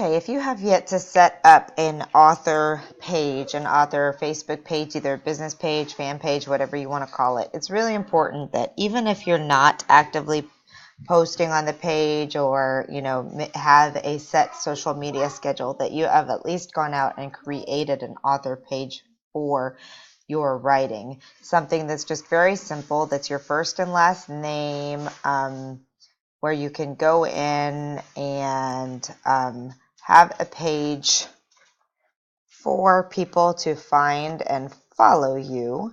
Okay, if you have yet to set up an author page, an author Facebook page, either a business page, fan page, whatever you want to call it, it's really important that even if you're not actively posting on the page or, have a set social media schedule, that you have at least gone out and created an author page for your writing. Something that's just very simple, that's your first and last name, where you can go in and have a page for people to find and follow you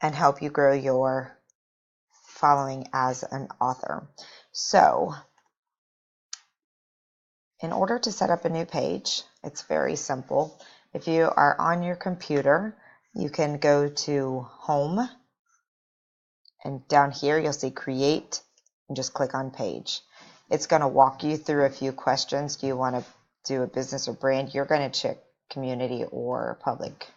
and help you grow your following as an author. So, in order to set up a new page, it's very simple. If you are on your computer, you can go to Home, and down here you'll see Create, and just click on Page. It's going to walk you through a few questions. Do you want to do a business or brand? You're going to check community or public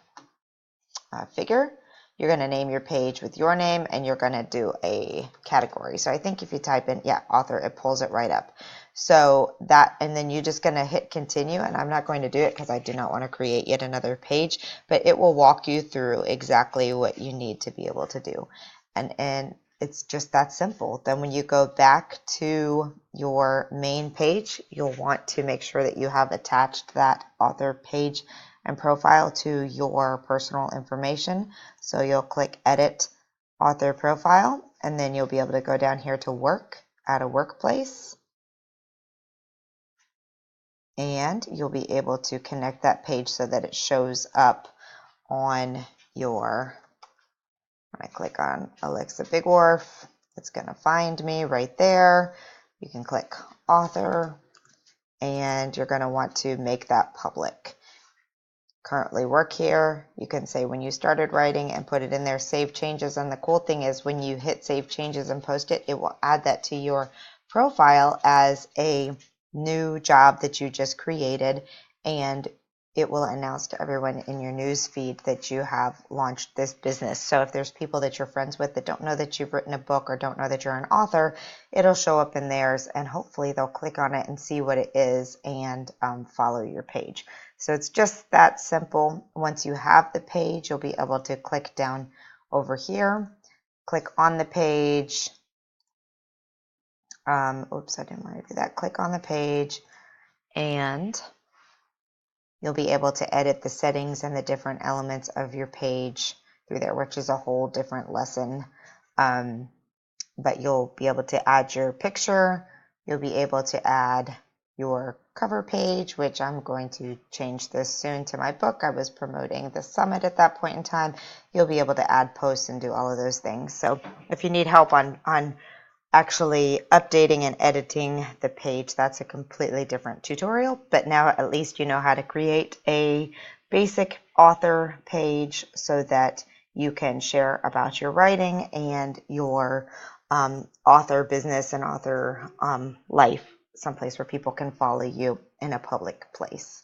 figure. You're going to name your page with your name, and you're going to do a category. So I think if you type in, author, it pulls it right up. So that, and then you're just going to hit continue, and I'm not going to do it because I do not want to create yet another page, but it will walk you through exactly what you need to be able to do. And it's just that simple. Then when you go back to your main page, you'll want to make sure that you have attached that author page and profile to your personal information. So you'll click Edit Author Profile, and then you'll be able to go down here to Work, add a workplace, and you'll be able to connect that page so that it shows up on your, when I click on Alexa Bigwharf, it's going to find me right there. You can click Author, and you're going to want to make that public. Currently work here. You can say when you started writing and put it in there, save changes. And the cool thing is when you hit save changes and post it, it will add that to your profile as a new job that you just created, and it will announce to everyone in your news feed that you have launched this business. So if there's people that you're friends with that don't know that you've written a book or don't know that you're an author, it'll show up in theirs, and hopefully they'll click on it and see what it is and follow your page. So it's just that simple. Once you have the page, you'll be able to click down over here, click on the page. Oops, I didn't want to do that. Click on the page, and you'll be able to edit the settings and the different elements of your page through there, which is a whole different lesson. But you'll be able to add your picture. You'll be able to add your cover page, which I'm going to change this soon to my book. I was promoting the summit at that point in time. You'll be able to add posts and do all of those things. So if you need help on actually updating and editing the page, that's a completely different tutorial. But now at least you know how to create a basic author page so that you can share about your writing and your author business and author life, someplace where people can follow you in a public place.